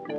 Hi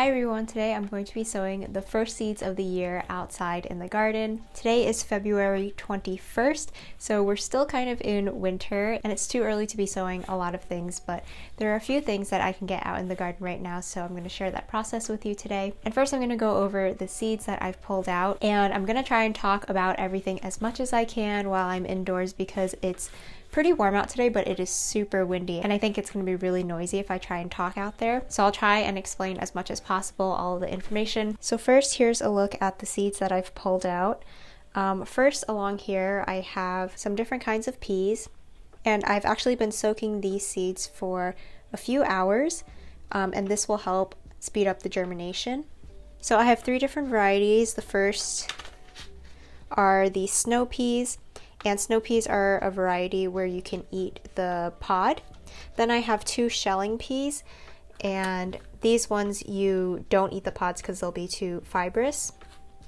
everyone, today I'm going to be sowing the first seeds of the year outside in the garden. Today is February 21st, so we're still kind of in winter and it's too early to be sowing a lot of things, but there are a few things that I can get out in the garden right now, so I'm going to share that process with you today. And first I'm going to go over the seeds that I've pulled out, and I'm going to try and talk about everything as much as I can while I'm indoors because it's pretty warm out today, but it is super windy and I think it's going to be really noisy if I try and talk out there. So I'll try and explain as much as possible all of the information. So first, here's a look at the seeds that I've pulled out. First, along here I have some different kinds of peas, and I've actually been soaking these seeds for a few hours, and this will help speed up the germination. So I have 3 different varieties. The first are the snow peas, and snow peas are a variety where you can eat the pod. Then I have 2 shelling peas, and these ones you don't eat the pods because they'll be too fibrous.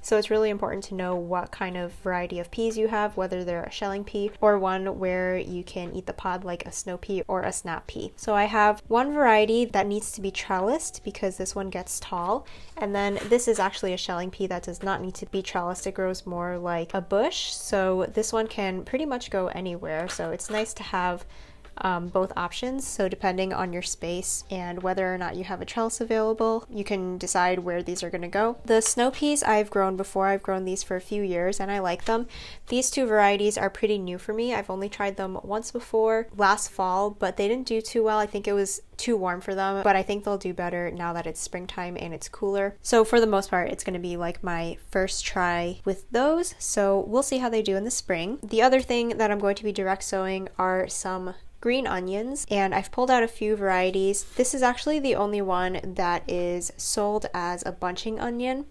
So it's really important to know what kind of variety of peas you have, whether they're a shelling pea or one where you can eat the pod like a snow pea or a snap pea. So I have one variety that needs to be trellised because this one gets tall, and then this is actually a shelling pea that does not need to be trellised. It grows more like a bush, so this one can pretty much go anywhere. So it's nice to have both options. So depending on your space and whether or not you have a trellis available, you can decide where these are going to go. The snow peas I've grown before. I've grown these for a few years and I like them. These 2 varieties are pretty new for me. I've only tried them once before, last fall, but they didn't do too well. I think it was too warm for them, but I think they'll do better now that it's springtime and it's cooler. So for the most part, it's going to be like my first try with those. So we'll see how they do in the spring. The other thing that I'm going to be direct sowing are some green onions, and I've pulled out a few varieties. This is actually the only one that is sold as a bunching onion,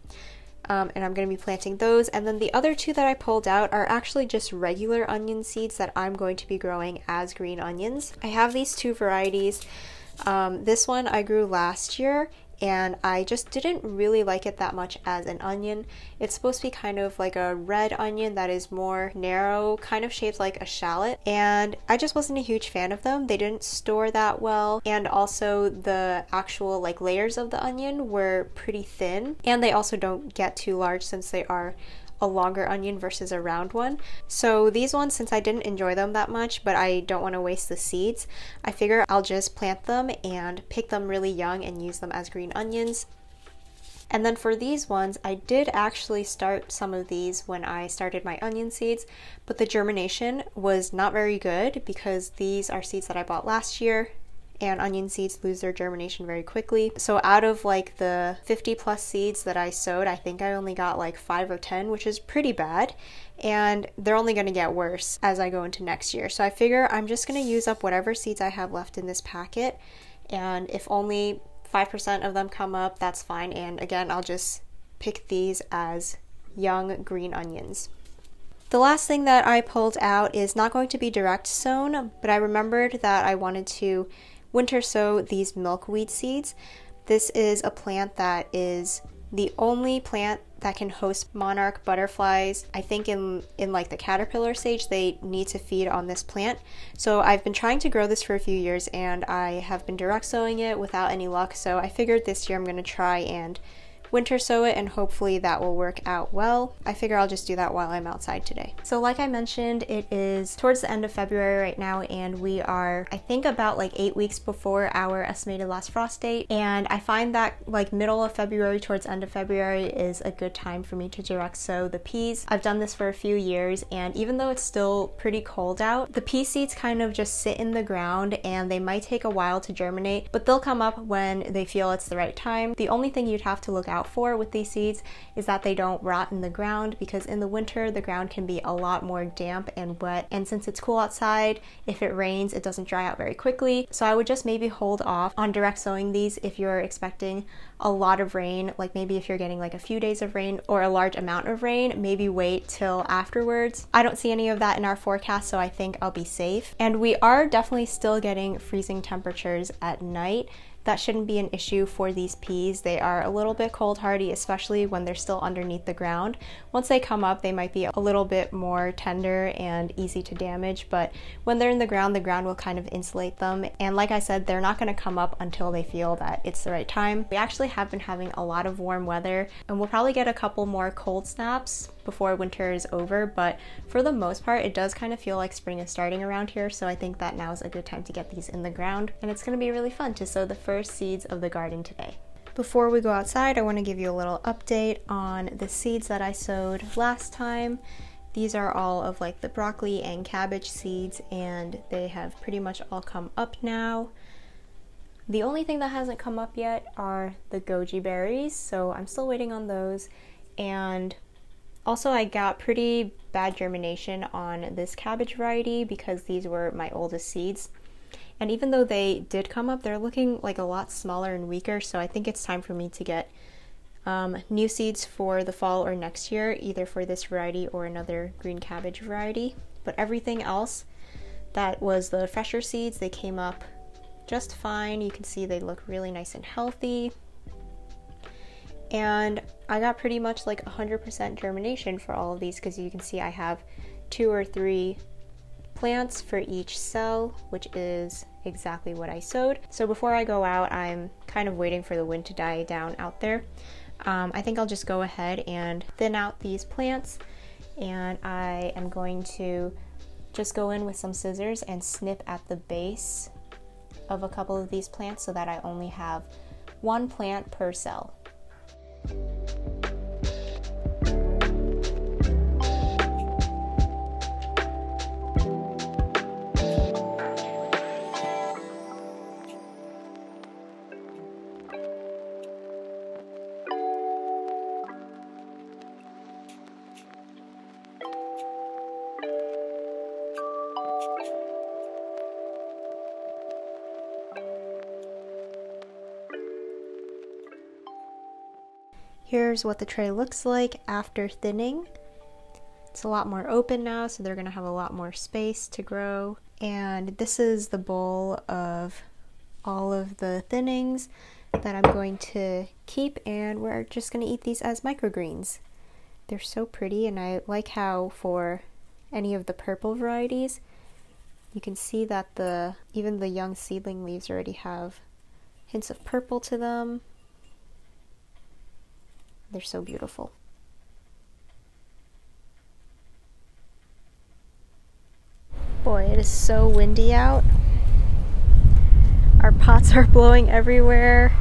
and I'm going to be planting those. And then the other 2 that I pulled out are actually just regular onion seeds that I'm going to be growing as green onions. I have these 2 varieties. This one I grew last year, and I just didn't really like it that much as an onion. It's supposed to be kind of like a red onion that is more narrow, kind of shaped like a shallot, and I just wasn't a huge fan of them. They didn't store that well, and also the actual like layers of the onion were pretty thin, and they also don't get too large since they are a longer onion versus a round one. So these ones, since I didn't enjoy them that much, but I don't want to waste the seeds, I figure I'll just plant them and pick them really young and use them as green onions. And then for these ones, I did actually start some of these when I started my onion seeds, but the germination was not very good because these are seeds that I bought last year, and onion seeds lose their germination very quickly. So out of like the 50 plus seeds that I sowed, I think I only got like 5 or 10, which is pretty bad. And they're only gonna get worse as I go into next year. So I figure I'm just gonna use up whatever seeds I have left in this packet. And if only 5% of them come up, that's fine. And again, I'll just pick these as young green onions. The last thing that I pulled out is not going to be direct sown, but I remembered that I wanted to winter sow these milkweed seeds. This is a plant that is the only plant that can host monarch butterflies. I think in like the caterpillar stage, they need to feed on this plant. So I've been trying to grow this for a few years and I have been direct sowing it without any luck. So I figured this year I'm going to try and winter sow it, and hopefully that will work out well. I figure I'll just do that while I'm outside today. So like I mentioned, it is towards the end of February right now, and we are, I think, about like 8 weeks before our estimated last frost date, and I find that like middle of February towards end of February is a good time for me to direct sow the peas. I've done this for a few years, and even though it's still pretty cold out, the pea seeds kind of just sit in the ground and they might take a while to germinate, but they'll come up when they feel it's the right time. The only thing you'd have to look out out for with these seeds is that they don't rot in the ground, because in the winter the ground can be a lot more damp and wet, and since it's cool outside, if it rains it doesn't dry out very quickly. So I would just maybe hold off on direct sowing these if you're expecting a lot of rain, like maybe if you're getting like a few days of rain or a large amount of rain, maybe wait till afterwards. I don't see any of that in our forecast, so I think I'll be safe. And we are definitely still getting freezing temperatures at night. That shouldn't be an issue for these peas. They are a little bit cold hardy, especially when they're still underneath the ground. Once they come up, they might be a little bit more tender and easy to damage, but when they're in the ground will kind of insulate them. And like I said, they're not going to come up until they feel that it's the right time. We actually have been having a lot of warm weather, and we'll probably get a couple more cold snaps before winter is over, but for the most part it does kind of feel like spring is starting around here, so I think that now is a good time to get these in the ground, and it's going to be really fun to sow the first seeds of the garden today. Before we go outside, I want to give you a little update on the seeds that I sowed last time. These are all of like the broccoli and cabbage seeds, and they have pretty much all come up now. The only thing that hasn't come up yet are the goji berries, so I'm still waiting on those. And also, I got pretty bad germination on this cabbage variety because these were my oldest seeds. And even though they did come up, they're looking like a lot smaller and weaker, so I think it's time for me to get new seeds for the fall or next year, either for this variety or another green cabbage variety. But everything else that was the fresher seeds, they came up just fine. You can see they look really nice and healthy. And I got pretty much like 100% germination for all of these, because you can see I have 2 or 3 plants for each cell, which is exactly what I sowed. So before I go out, I'm kind of waiting for the wind to die down out there. I think I'll just go ahead and thin out these plants, and I am going to just go in with some scissors and snip at the base of a couple of these plants so that I only have 1 plant per cell. Here's what the tray looks like after thinning. It's a lot more open now, so they're gonna have a lot more space to grow. And this is the bowl of all of the thinnings that I'm going to keep, and we're just gonna eat these as microgreens. They're so pretty, and I like how for any of the purple varieties, you can see that even the young seedling leaves already have hints of purple to them. They're so beautiful. Boy, it is so windy out. Our pots are blowing everywhere,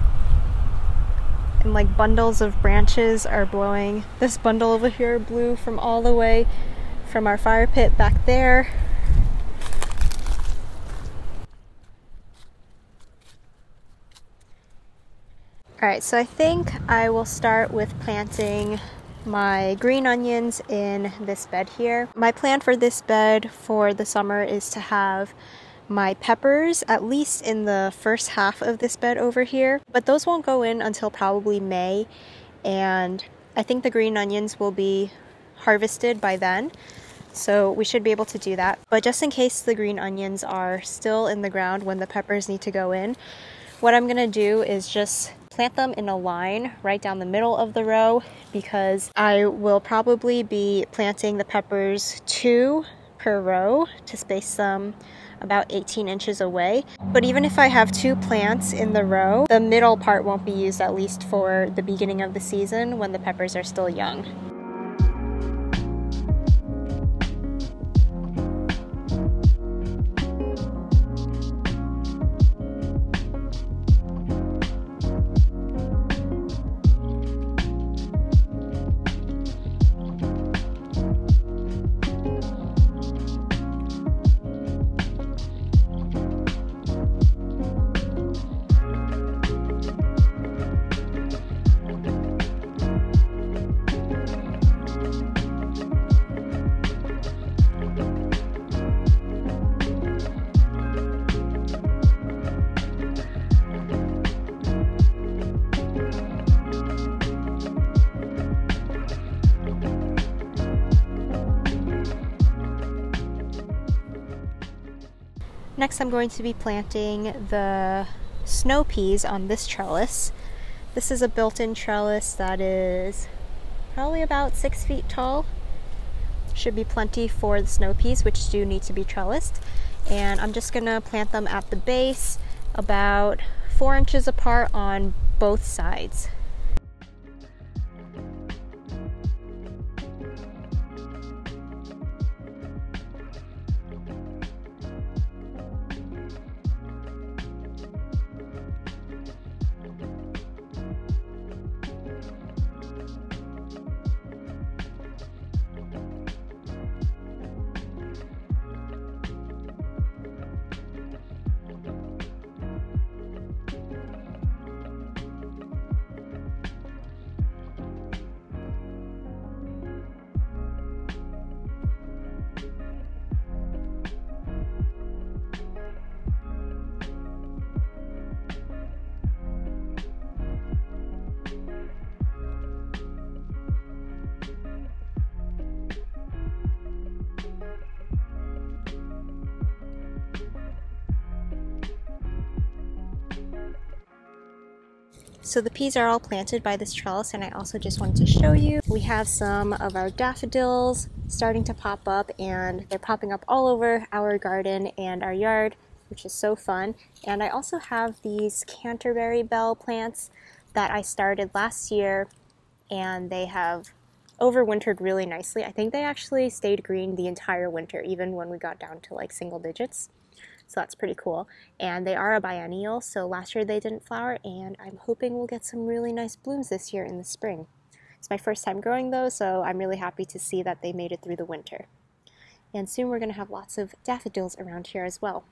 and like bundles of branches are blowing. This bundle over here blew from all the way from our fire pit back there. Alright, so I think I will start with planting my green onions in this bed here. My plan for this bed for the summer is to have my peppers at least in the first half of this bed over here, but those won't go in until probably May, and I think the green onions will be harvested by then, so we should be able to do that. But just in case the green onions are still in the ground when the peppers need to go in, what I'm gonna do is just plant them in a line right down the middle of the row, because I will probably be planting the peppers 2 per row to space them about 18 inches away. But even if I have 2 plants in the row, the middle part won't be used, at least for the beginning of the season when the peppers are still young. Next, I'm going to be planting the snow peas on this trellis. This is a built-in trellis that is probably about 6 feet tall. Should be plenty for the snow peas, which do need to be trellised. And I'm just gonna plant them at the base, about 4 inches apart on both sides. So the peas are all planted by this trellis, and I also just wanted to show you. We have some of our daffodils starting to pop up, and they're popping up all over our garden and our yard, which is so fun. And I also have these Canterbury bell plants that I started last year, and they have overwintered really nicely. I think they actually stayed green the entire winter, even when we got down to like single digits. So that's pretty cool. And they are a biennial, so last year they didn't flower, and I'm hoping we'll get some really nice blooms this year in the spring. It's my first time growing those, so I'm really happy to see that they made it through the winter. And soon we're going to have lots of daffodils around here as well.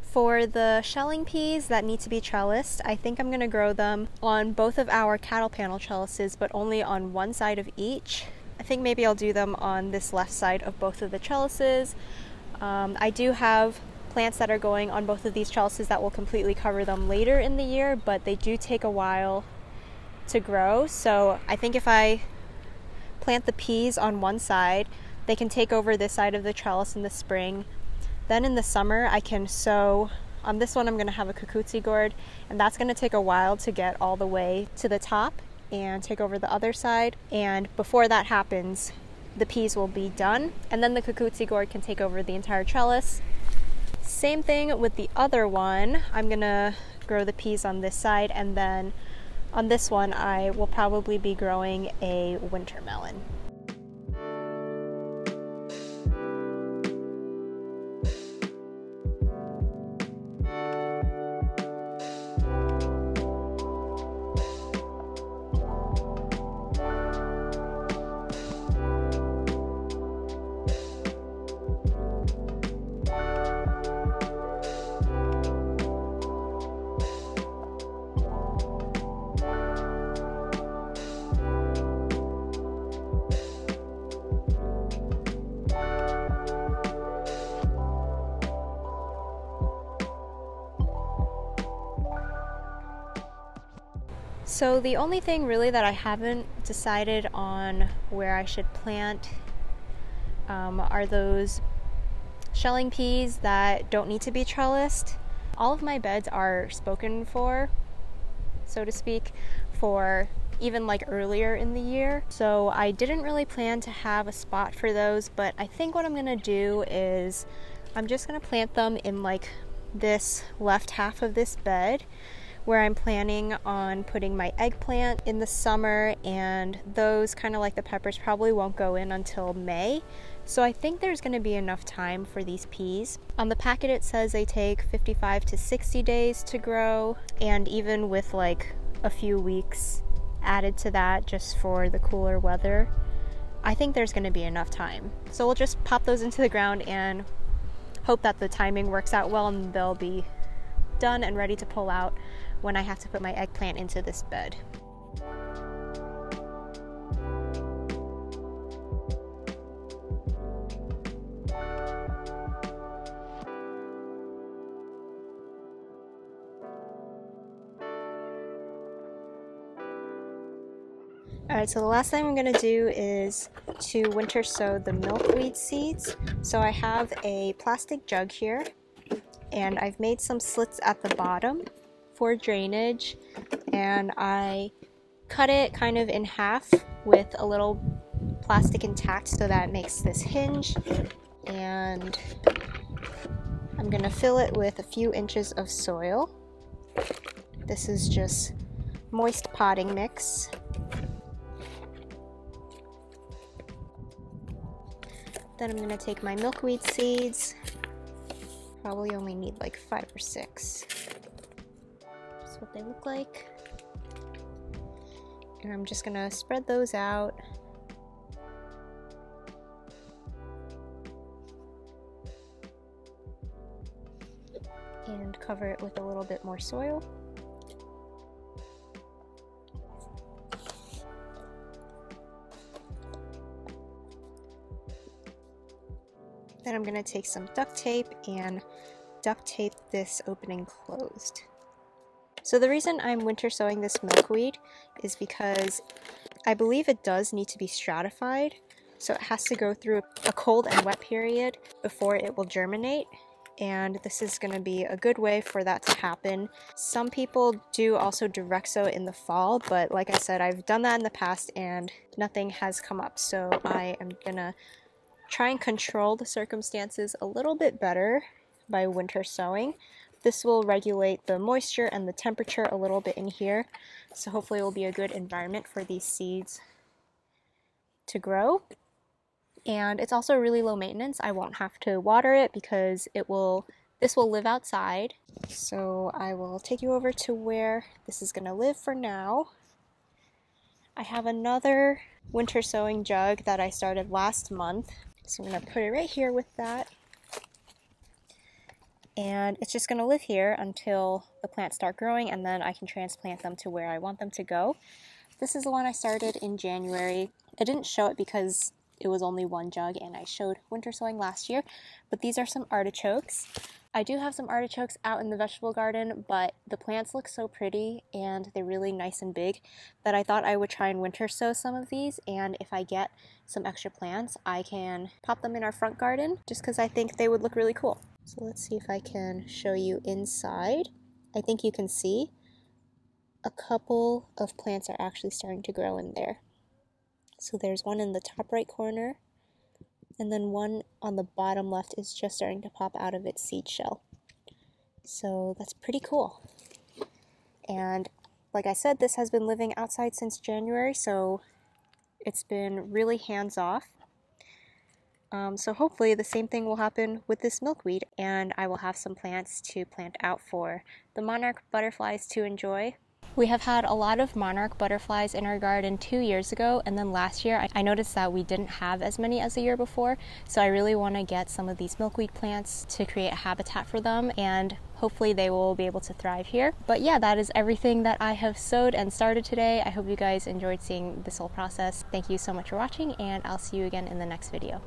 For the shelling peas that need to be trellised, I think I'm going to grow them on both of our cattle panel trellises, but only on one side of each. I think maybe I'll do them on this left side of both of the trellises. I do have plants that are going on both of these trellises that will completely cover them later in the year, but they do take a while to grow. So I think if I plant the peas on one side, they can take over this side of the trellis in the spring. Then in the summer I can sow, on this one I'm going to have a cucuzzi gourd, and that's going to take a while to get all the way to the top and take over the other side. And before that happens, the peas will be done, and then the cucuzzi gourd can take over the entire trellis. Same thing with the other one. I'm gonna grow the peas on this side, and then on this one I will probably be growing a winter melon. So the only thing really that I haven't decided on where I should plant are those shelling peas that don't need to be trellised. All of my beds are spoken for, so to speak, for even like earlier in the year. So I didn't really plan to have a spot for those, but I think what I'm gonna do is I'm just gonna plant them in like this left half of this bed, where I'm planning on putting my eggplant in the summer, and those, kind of like the peppers, probably won't go in until May. So I think there's going to be enough time for these peas. On the packet it says they take 55 to 60 days to grow, and even with like a few weeks added to that just for the cooler weather, I think there's going to be enough time. So we'll just pop those into the ground and hope that the timing works out well, and they'll be done and ready to pull out when I have to put my eggplant into this bed. Alright, so the last thing I'm going to do is to winter sow the milkweed seeds. So I have a plastic jug here, and I've made some slits at the bottom for drainage, and I cut it kind of in half with a little plastic intact so that it makes this hinge, and I'm gonna fill it with a few inches of soil. This is just moist potting mix. Then I'm gonna take my milkweed seeds. Probably only need like 5 or 6. That's what they look like. And I'm just gonna spread those out. And cover it with a little bit more soil. Then I'm going to take some duct tape and duct tape this opening closed. So the reason I'm winter sowing this milkweed is because I believe it does need to be stratified. So it has to go through a cold and wet period before it will germinate. And this is going to be a good way for that to happen. Some people do also direct sow in the fall, but like I said, I've done that in the past and nothing has come up. So I am going to try and control the circumstances a little bit better by winter sowing. This will regulate the moisture and the temperature a little bit in here, so hopefully it will be a good environment for these seeds to grow. And it's also really low maintenance. I won't have to water it because this will live outside. So I will take you over to where this is going to live for now. I have another winter sowing jug that I started last month. So I'm going to put it right here with that. And it's just going to live here until the plants start growing, and then I can transplant them to where I want them to go. This is the one I started in January. I didn't show it because it was only one jug and I showed winter sowing last year, but these are some artichokes. I do have some artichokes out in the vegetable garden, but the plants look so pretty and they're really nice and big that I thought I would try and winter sow some of these, and if I get some extra plants, I can pop them in our front garden just because I think they would look really cool. So let's see if I can show you inside. I think you can see a couple of plants are actually starting to grow in there. So there's one in the top right corner, and then one on the bottom left is just starting to pop out of its seed shell. So that's pretty cool. And like I said, this has been living outside since January, so it's been really hands-off. So hopefully the same thing will happen with this milkweed, and I will have some plants to plant out for the monarch butterflies to enjoy. We have had a lot of monarch butterflies in our garden 2 years ago, and then last year I noticed that we didn't have as many as the year before, so I really want to get some of these milkweed plants to create a habitat for them, and hopefully they will be able to thrive here. But yeah, that is everything that I have sowed and started today. I hope you guys enjoyed seeing this whole process. Thank you so much for watching, and I'll see you again in the next video.